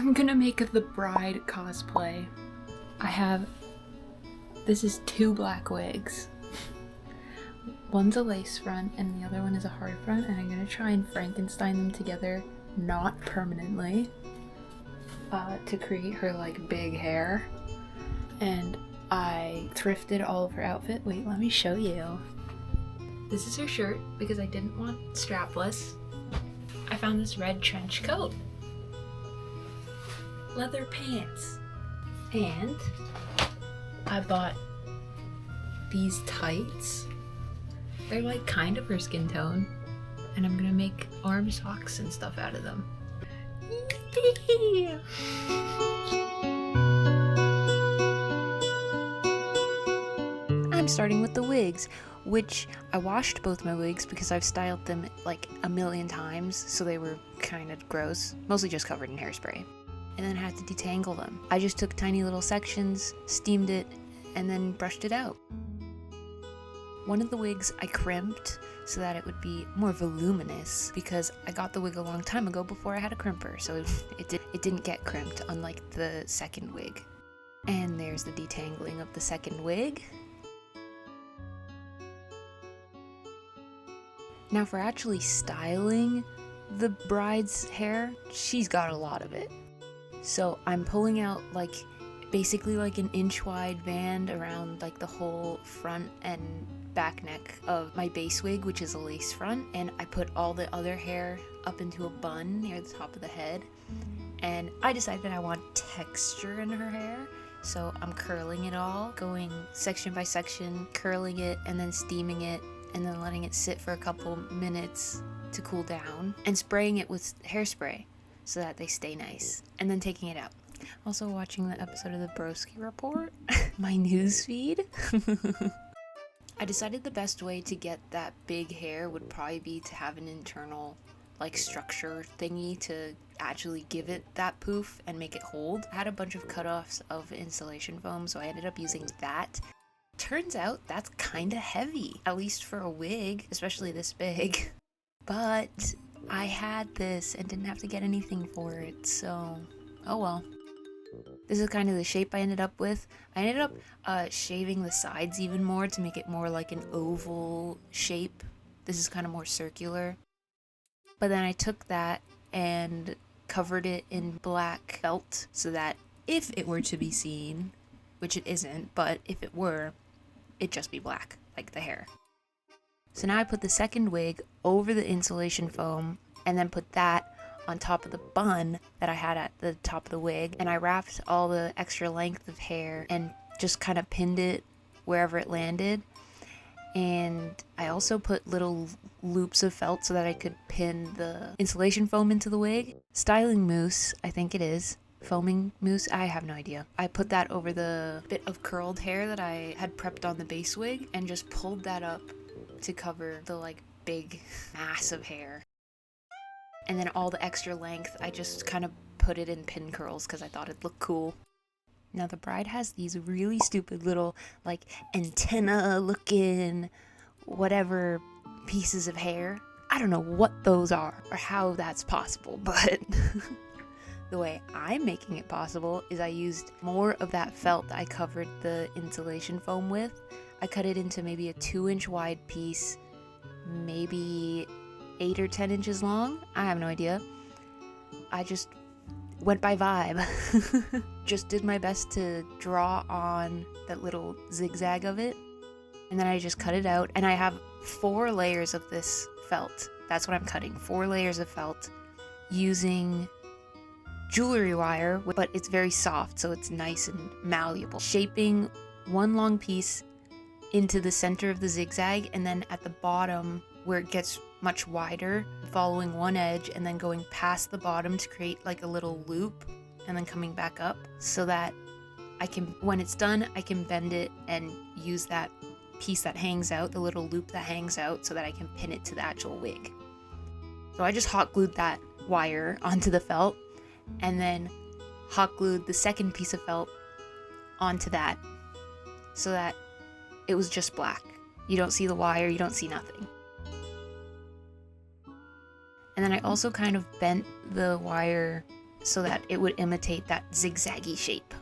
I'm gonna make the bride cosplay. This is 2 black wigs. One's a lace front and the other one is a hard front, and I'm gonna try and Frankenstein them together, not permanently, to create her like big hair. And I thrifted all of her outfit. Wait, let me show you. This is her shirt because I didn't want strapless. I found this red trench coat, leather pants, and I bought these tights. They're like kind of her skin tone, and I'm gonna make arm socks and stuff out of them. I'm starting with the wigs, which I washed both my wigs because I've styled them like a million times, so they were kind of gross, mostly just covered in hairspray. And then I had to detangle them. I just took tiny little sections, steamed it, and then brushed it out. One of the wigs I crimped so that it would be more voluminous because I got the wig a long time ago before I had a crimper, so it didn't get crimped, unlike the second wig. And there's the detangling of the second wig. Now for actually styling the bride's hair, she's got a lot of it. So I'm pulling out like basically like an inch wide band around like the whole front and back neck of my base wig, which is a lace front, and I put all the other hair up into a bun near the top of the head. And I decided I want texture in her hair, so I'm curling it all, going section by section, curling it and then steaming it, and then letting it sit for a couple minutes to cool down, and spraying it with hairspray so that they stay nice, and then taking it out. Also watching the episode of the Broski Report, my news feed. I decided the best way to get that big hair would probably be to have an internal like structure thingy to actually give it that poof and make it hold. I had a bunch of cutoffs of insulation foam, so I ended up using that. Turns out that's kind of heavy, at least for a wig, especially this big. But I had this and didn't have to get anything for it, so oh well. This is kind of the shape I ended up with. I ended up shaving the sides even more to make it more like an oval shape. This is kind of more circular. But then I took that and covered it in black felt so that if it were to be seen, which it isn't, but if it were, it'd just be black, like the hair. So now I put the second wig over the insulation foam and then put that on top of the bun that I had at the top of the wig, and I wrapped all the extra length of hair and just kind of pinned it wherever it landed. And I also put little loops of felt so that I could pin the insulation foam into the wig. Styling mousse, I think it is. Foaming mousse, I have no idea. I put that over the bit of curled hair that I had prepped on the base wig and just pulled that up to cover the like big mass of hair. And then all the extra length, I just kind of put it in pin curls because I thought it'd look cool. Now the bride has these really stupid little like antenna looking whatever pieces of hair. I don't know what those are or how that's possible, but the way I'm making it possible is I used more of that felt I covered the insulation foam with. I cut it into maybe a 2-inch wide piece, maybe 8 or 10 inches long. I have no idea. I just went by vibe. Just did my best to draw on that little zigzag of it. And then I just cut it out. And I have 4 layers of this felt. That's what I'm cutting. 4 layers of felt using jewelry wire, but it's very soft, so it's nice and malleable. Shaping one long piece into the center of the zigzag, and then at the bottom where it gets much wider, following one edge and then going past the bottom to create like a little loop, and then coming back up so that I can, when it's done, I can bend it and use that piece that hangs out, the little loop that hangs out, so that I can pin it to the actual wig. So I just hot glued that wire onto the felt and then hot glued the second piece of felt onto that so that it was just black. You don't see the wire, you don't see nothing. And then I also kind of bent the wire so that it would imitate that zigzaggy shape.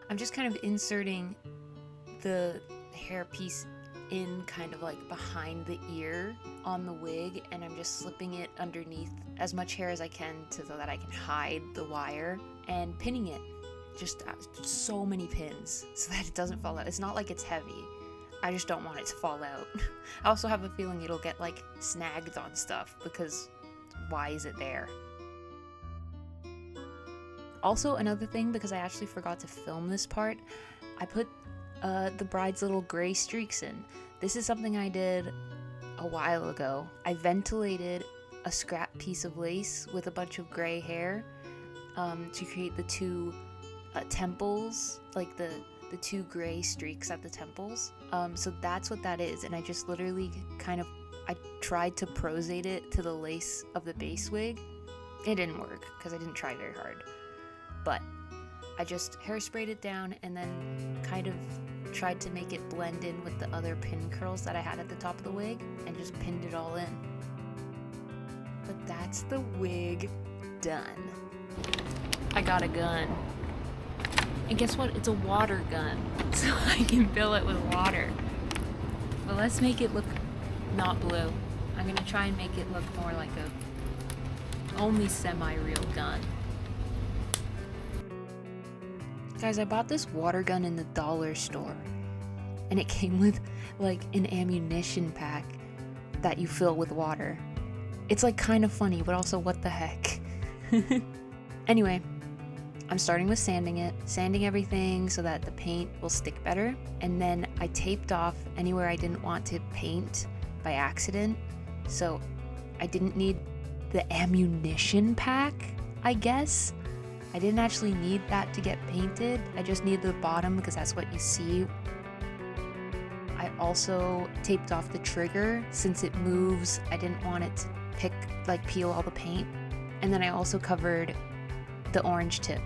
I'm just kind of inserting the hair piece in kind of like behind the ear on the wig, and I'm just slipping it underneath as much hair as I can so that I can hide the wire, and pinning it. Just so many pins so that it doesn't fall out. It's not like it's heavy. I just don't want it to fall out. I also have a feeling it'll get like snagged on stuff because why is it there? Also, another thing, because I actually forgot to film this part, I put the bride's little gray streaks in. This is something I did a while ago. I ventilated a scrap piece of lace with a bunch of gray hair to create the two temples, like the two gray streaks at the temples. So that's what that is, and I just literally I tried to prosate it to the lace of the base wig. It didn't work because I didn't try very hard, but I just hairsprayed it down and then kind of tried to make it blend in with the other pin curls that I had at the top of the wig and just pinned it all in. But that's the wig done. I got a gun. And guess what? It's a water gun, so I can fill it with water. But let's make it look not blue. I'm gonna try and make it look more like a only semi-real gun. Guys, I bought this water gun in the dollar store, and it came with like an ammunition pack that you fill with water. It's like kind of funny, but also what the heck. Anyway, I'm starting with sanding everything so that the paint will stick better, and then I taped off anywhere I didn't want to paint by accident, so I didn't need the ammunition pack, I guess. I didn't actually need that to get painted, I just needed the bottom because that's what you see. I also taped off the trigger since it moves. I didn't want it to peel all the paint. And then I also covered the orange tip.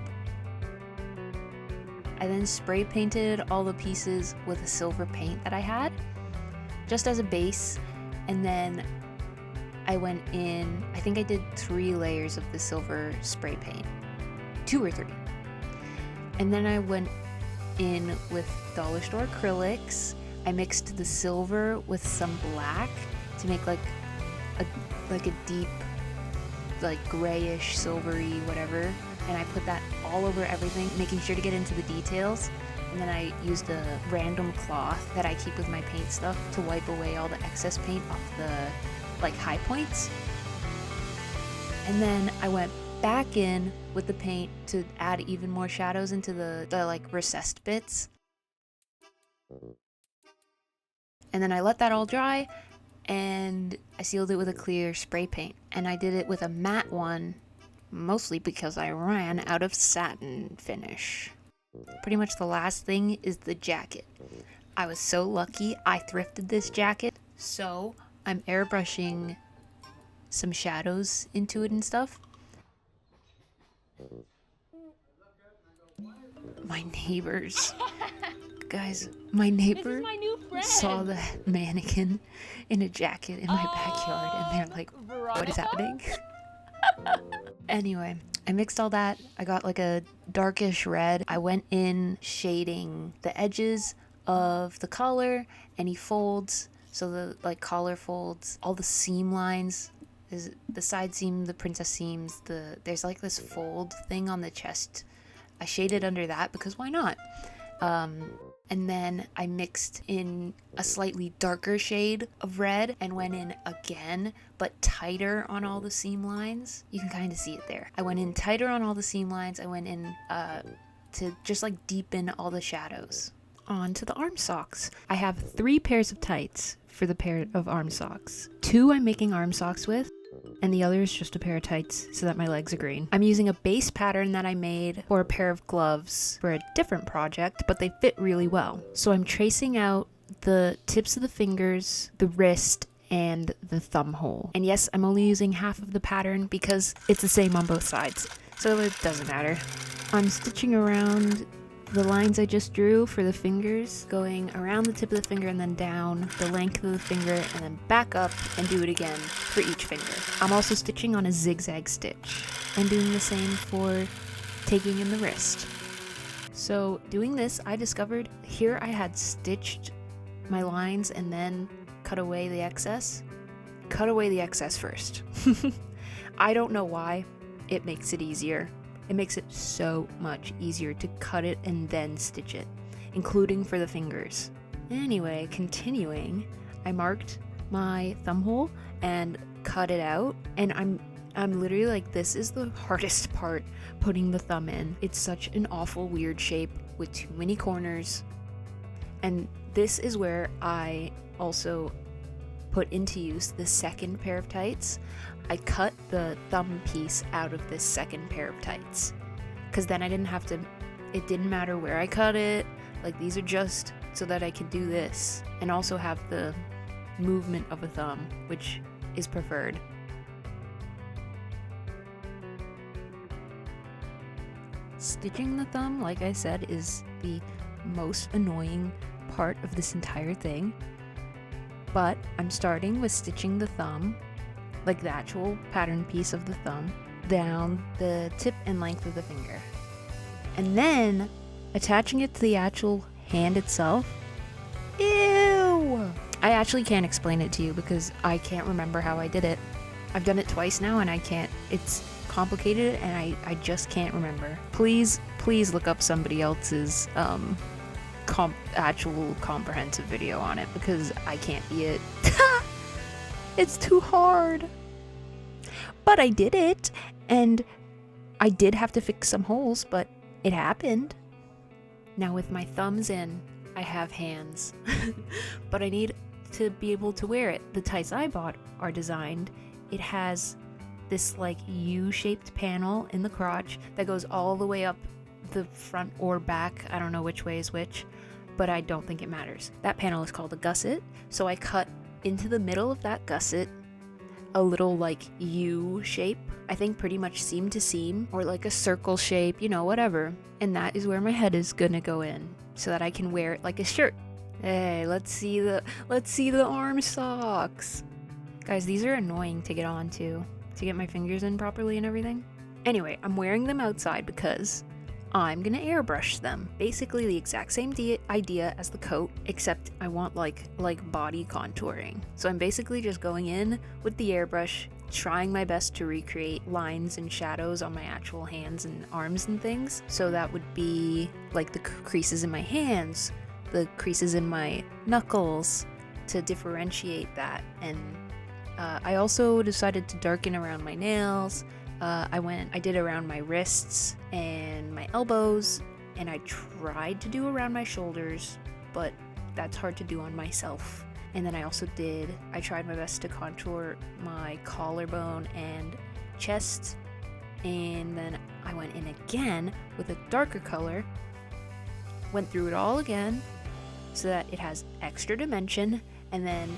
I then spray painted all the pieces with a silver paint that I had, just as a base, and then I went in, I think I did 3 layers of the silver spray paint. 2 or 3. And then I went in with dollar store acrylics. I mixed the silver with some black to make like a deep, like grayish, silvery, whatever. And I put that all over everything, making sure to get into the details. And then I used a random cloth that I keep with my paint stuff to wipe away all the excess paint off the high points. And then I went back in with the paint to add even more shadows into the recessed bits. And then I let that all dry and I sealed it with a clear spray paint. And I did it with a matte one, mostly because I ran out of satin finish. Pretty much the last thing is the jacket. I was so lucky I thrifted this jacket, so I'm airbrushing some shadows into it and stuff. My neighbors, guys, my neighbor saw the mannequin in a jacket in my backyard and they're like, what is happening? Anyway, I mixed all that. I got like a darkish red. I went in shading the edges of the collar, any folds, so the collar folds, all the seam lines. There's the side seam, the princess seams, there's like this fold thing on the chest. I shaded under that because why not? And then I mixed in a slightly darker shade of red and went in again, but tighter on all the seam lines. You can kind of see it there. I went in tighter on all the seam lines. I went in to just deepen all the shadows. On to the arm socks. I have 3 pairs of tights for the pair of arm socks. 2 I'm making arm socks with, and the other is just a pair of tights so that my legs are green. I'm using a base pattern that I made for a pair of gloves for a different project, but they fit really well. So I'm tracing out the tips of the fingers, the wrist, and the thumb hole. And yes, I'm only using half of the pattern because it's the same on both sides, so it doesn't matter. I'm stitching around the lines I just drew for the fingers, going around the tip of the finger and then down the length of the finger and then back up and do it again for each finger. I'm also stitching on a zigzag stitch and doing the same for taking in the wrist. So doing this, I discovered here I had stitched my lines and then cut away the excess. Cut away the excess first. I don't know why. It makes it easier. It makes it so much easier to cut it and then stitch it, including for the fingers. Anyway, continuing, I marked my thumb hole and cut it out, and I'm literally like, this is the hardest part, putting the thumb in. It's such an awful weird shape with too many corners. And this is where I also put into use the second pair of tights. I cut the thumb piece out of this second pair of tights, because then I didn't have to, it didn't matter where I cut it. Like, these are just so that I can do this and also have the movement of a thumb, which is preferred. Stitching the thumb, like I said, is the most annoying part of this entire thing, but I'm starting with stitching the thumb, like the actual pattern piece of the thumb, down the tip and length of the finger, and then attaching it to the actual hand itself. Ew! I actually can't explain it to you because I can't remember how I did it. I've done it twice now and I can't, it's complicated and I just can't remember. Please look up somebody else's actual comprehensive video on it, because I can't be it. It's too hard. But I did it, and I did have to fix some holes, but it happened. Now with my thumbs in, I have hands. But I need to be able to wear it. The tights I bought are designed. It has this like U-shaped panel in the crotch that goes all the way up the front or back. I don't know which way is which, but I don't think it matters. That panel is called a gusset, so I cut into the middle of that gusset a little like U shape, I think pretty much seam to seam, or like a circle shape, you know, whatever. And that is where my head is gonna go in, so that I can wear it like a shirt. Hey, let's see the arm socks. Guys, these are annoying to get on to get my fingers in properly and everything. Anyway, I'm wearing them outside because I'm gonna airbrush them. Basically the exact same idea as the coat, except I want like body contouring. So I'm basically just going in with the airbrush, trying my best to recreate lines and shadows on my actual hands and arms and things. So that would be like the creases in my hands, the creases in my knuckles, to differentiate that. And I also decided to darken around my nails. I did around my wrists and my elbows, and I tried to do around my shoulders, but that's hard to do on myself. And then I tried my best to contour my collarbone and chest, and then I went in again with a darker color, went through it all again so that it has extra dimension, and then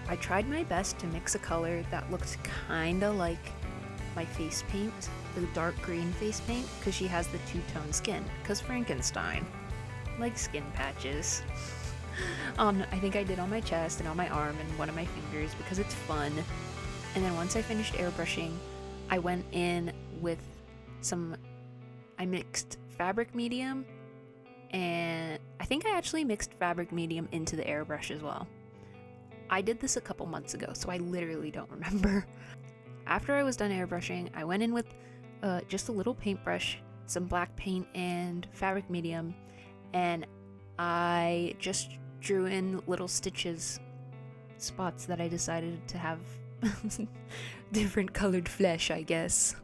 I tried my best to mix a color that looked kinda like my face paint, the dark green face paint, because she has the two-tone skin, because Frankenstein, like skin patches. I think I did on my chest and on my arm and one of my fingers because it's fun. And then once I finished airbrushing, I went in with I mixed fabric medium, and I think I actually mixed fabric medium into the airbrush as well. I did this a couple months ago, so I literally don't remember. After I was done airbrushing, I went in with just a little paintbrush, some black paint, and fabric medium, and I just drew in little stitches, spots that I decided to have different colored flesh, I guess.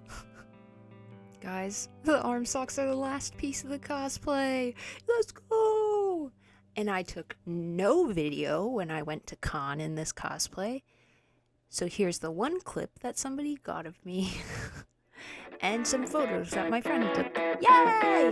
Guys, the arm socks are the last piece of the cosplay. Let's go! And I took no video when I went to con in this cosplay. So here's the one clip that somebody got of me. And some photos that my friend took. Yay!